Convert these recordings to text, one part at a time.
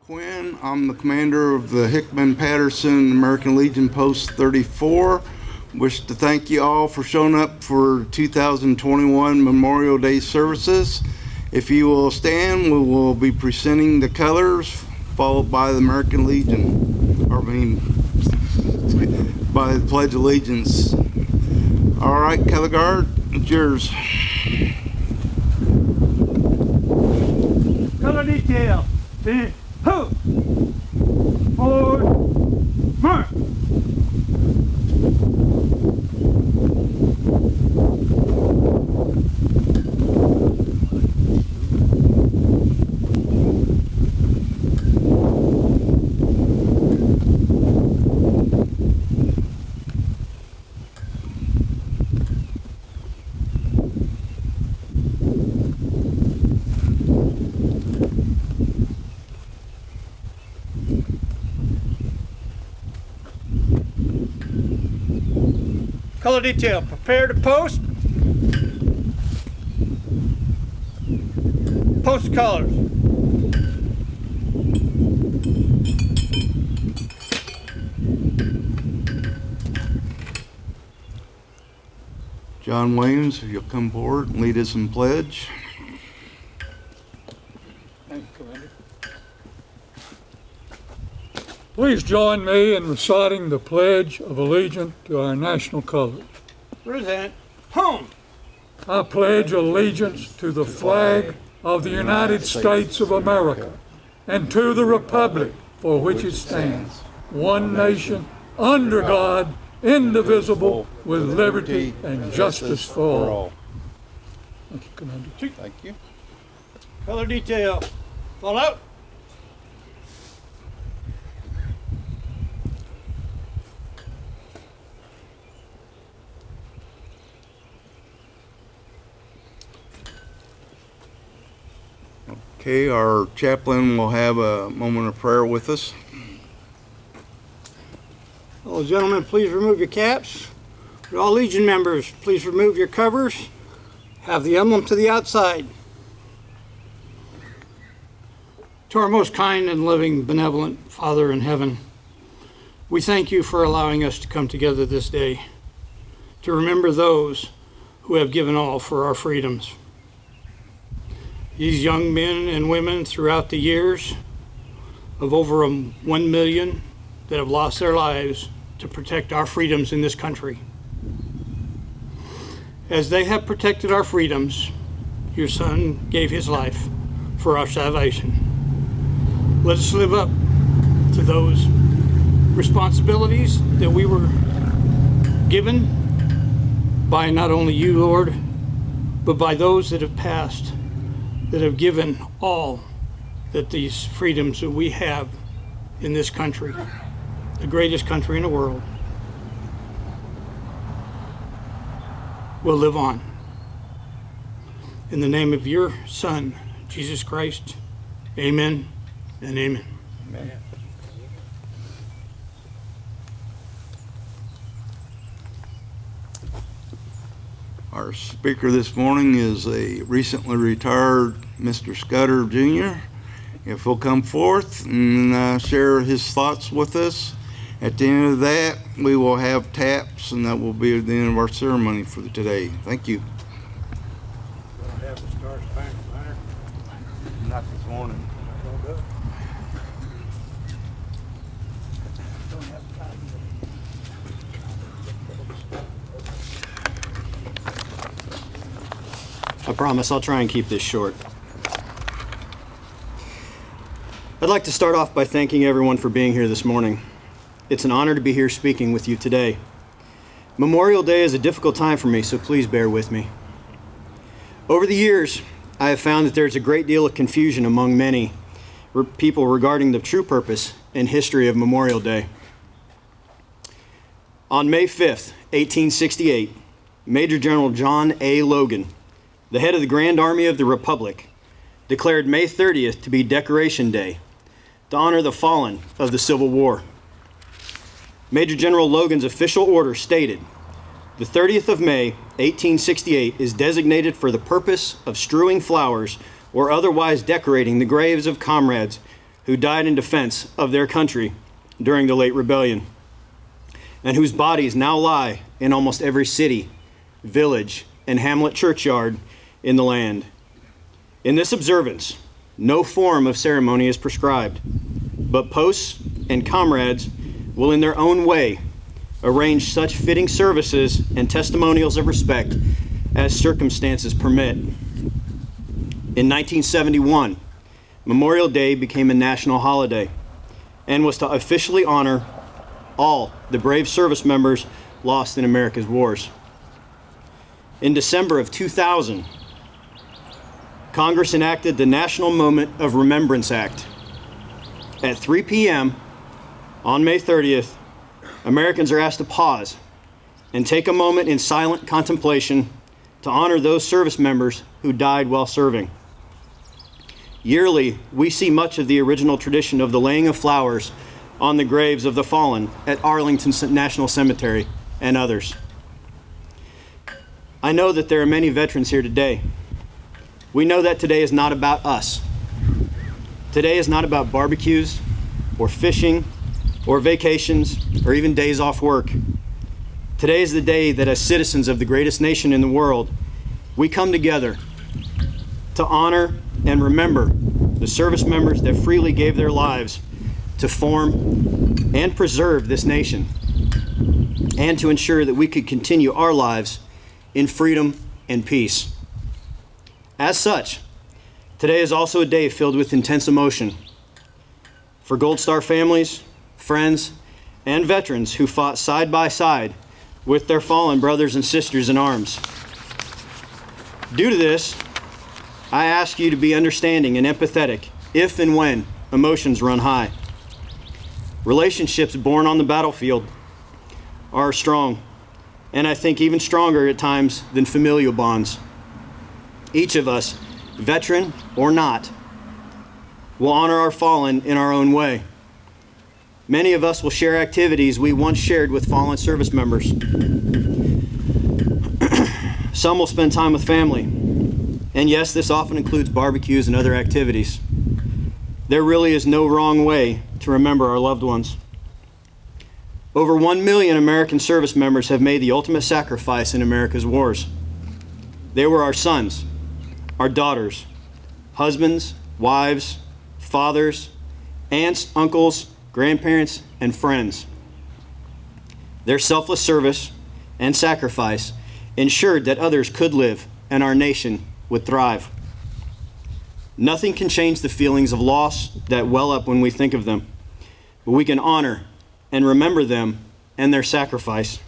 Quinn. I'm the commander of the Hickman-Patterson American Legion Post 34. Wish to thank you all for showing up for 2021 Memorial Day services. If you will stand, we will be presenting the colors, followed by the American Legion, by the Pledge of Allegiance. All right, color guard, it's yours. Color detail. Ho! Forward, march! Color detail, prepare to post. Post colors. John Williams, if you'll come forward and lead us in pledge. Thank you, Commander. Please join me in reciting the Pledge of Allegiance to our national colors. Present. Home. I pledge allegiance to the flag of the United States of America and to the republic for which it stands, one nation, under God, indivisible, with liberty and justice for all. Thank you, Commander. Thank you. Color detail. Fall out. Okay, our chaplain will have a moment of prayer with us. All gentlemen, please remove your caps. All Legion members, please remove your covers. Have the emblem to the outside. To our most kind and loving, benevolent Father in heaven, we thank you for allowing us to come together this day to remember those who have given all for our freedoms. These young men and women throughout the years of over 1 million that have lost their lives to protect our freedoms in this country. As they have protected our freedoms, your Son gave his life for our salvation. Let us live up to those responsibilities that we were given by not only you, Lord, but by those that have passed, that have given all that these freedoms that we have in this country, the greatest country in the world, will live on. In the name of your Son, Jesus Christ, amen and amen. Amen. Our speaker this morning is a recently retired Mr. Scudder Jr. If he'll come forth and share his thoughts with us. At the end of that, we will have taps, and that will be the end of our ceremony for today. Thank you. Have the Star Spangled Banner. Not this morning. I promise I'll try and keep this short. I'd like to start off by thanking everyone for being here this morning. It's an honor to be here speaking with you today. Memorial Day is a difficult time for me, so please bear with me. Over the years, I have found that there's a great deal of confusion among many people regarding the true purpose and history of Memorial Day. On May 5th, 1868, Major General John A. Logan, the head of the Grand Army of the Republic, declared May 30th to be Decoration Day, to honor the fallen of the Civil War. Major General Logan's official order stated, the 30th of May, 1868 is designated for the purpose of strewing flowers or otherwise decorating the graves of comrades who died in defense of their country during the late rebellion, and whose bodies now lie in almost every city, village, and hamlet churchyard in the land. In this observance, no form of ceremony is prescribed, but posts and comrades will in their own way arrange such fitting services and testimonials of respect as circumstances permit. In 1971, Memorial Day became a national holiday and was to officially honor all the brave service members lost in America's wars. In December of 2000, Congress enacted the National Moment of Remembrance Act. At 3 p.m. on May 30th, Americans are asked to pause and take a moment in silent contemplation to honor those service members who died while serving. Yearly, we see much of the original tradition of the laying of flowers on the graves of the fallen at Arlington National Cemetery and others. I know that there are many veterans here today. We know that today is not about us. Today is not about barbecues or fishing or vacations or even days off work. Today is the day that as citizens of the greatest nation in the world, we come together to honor and remember the service members that freely gave their lives to form and preserve this nation, and to ensure that we could continue our lives in freedom and peace. As such, today is also a day filled with intense emotion for Gold Star families, friends, and veterans who fought side by side with their fallen brothers and sisters in arms. Due to this, I ask you to be understanding and empathetic if and when emotions run high. Relationships born on the battlefield are strong, and I think even stronger at times than familial bonds. Each of us, veteran or not, will honor our fallen in our own way. Many of us will share activities we once shared with fallen service members. Some will spend time with family. And yes, this often includes barbecues and other activities. There really is no wrong way to remember our loved ones. Over 1 million American service members have made the ultimate sacrifice in America's wars. They were our sons, our daughters, husbands, wives, fathers, aunts, uncles, grandparents, and friends. Their selfless service and sacrifice ensured that others could live and our nation would thrive. Nothing can change the feelings of loss that well up when we think of them, but we can honor and remember them and their sacrifice.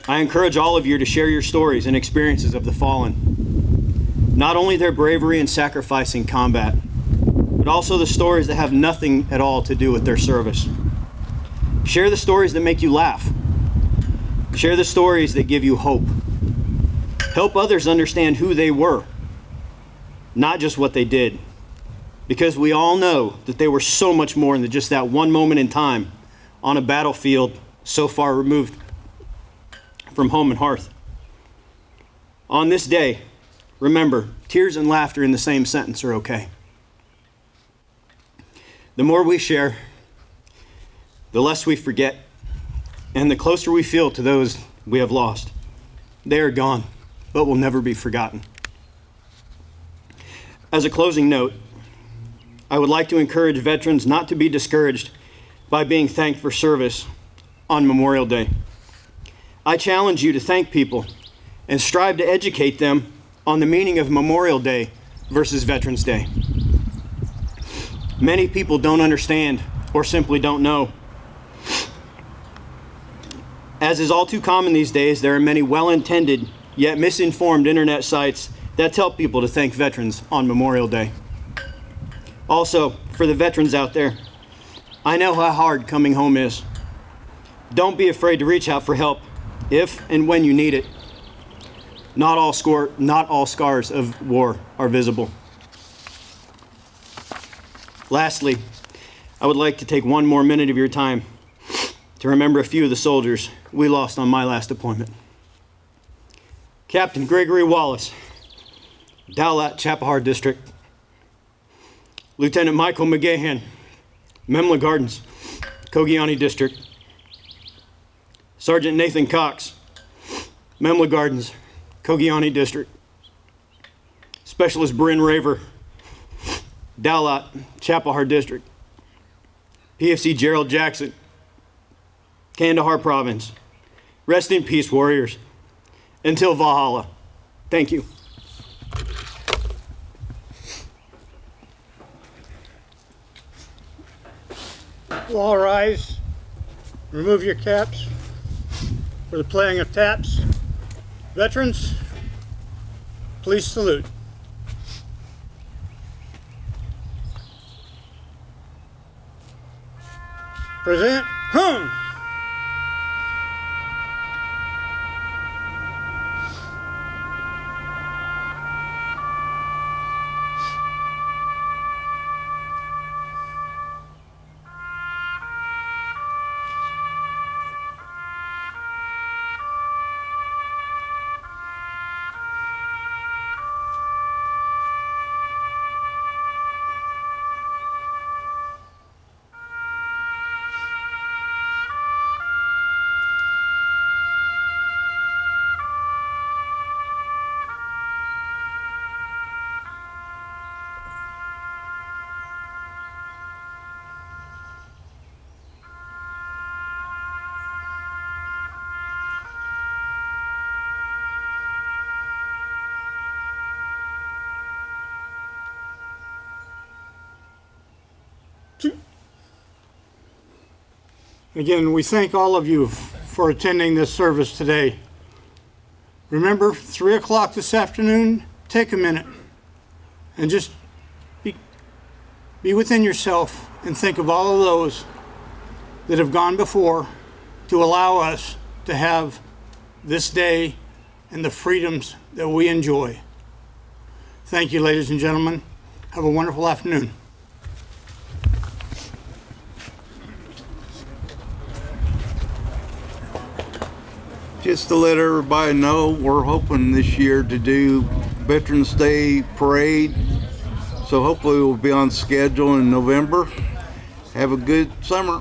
I encourage all of you to share your stories and experiences of the fallen. Not only their bravery and sacrifice in combat, but also the stories that have nothing at all to do with their service. Share the stories that make you laugh. Share the stories that give you hope. Help others understand who they were, not just what they did. Because we all know that they were so much more than just that one moment in time on a battlefield so far removed from home and hearth. On this day, remember, tears and laughter in the same sentence are okay. The more we share, the less we forget, and the closer we feel to those we have lost. They are gone, but will never be forgotten. As a closing note, I would like to encourage veterans not to be discouraged by being thanked for service on Memorial Day. I challenge you to thank people and strive to educate them on the meaning of Memorial Day versus Veterans Day. Many people don't understand or simply don't know. As is all too common these days, there are many well-intended yet misinformed internet sites that tell people to thank veterans on Memorial Day. Also, for the veterans out there, I know how hard coming home is. Don't be afraid to reach out for help if and when you need it. Not all scars of war are visible. Lastly, I would like to take one more minute of your time to remember a few of the soldiers we lost on my last deployment. Captain Gregory Wallace, Dowlat, Chapahar District. Lieutenant Michael McGahan, Memla Gardens, Kogiani District. Sergeant Nathan Cox, Memla Gardens, Kogiani District. Specialist Bryn Raver, Dowlot, Chapelhar District. PFC Gerald Jackson, Kandahar Province. Rest in peace, warriors. Until Valhalla. Thank you. Will all rise. Remove your caps for the playing of taps. Veterans, please salute. Present, home. Again, we thank all of you for attending this service today. Remember, 3 o'clock this afternoon, take a minute and just be within yourself and think of all of those that have gone before to allow us to have this day and the freedoms that we enjoy. Thank you, ladies and gentlemen. Have a wonderful afternoon. Just to let everybody know, we're hoping this year to do Veterans Day Parade. So hopefully we'll be on schedule in November. Have a good summer.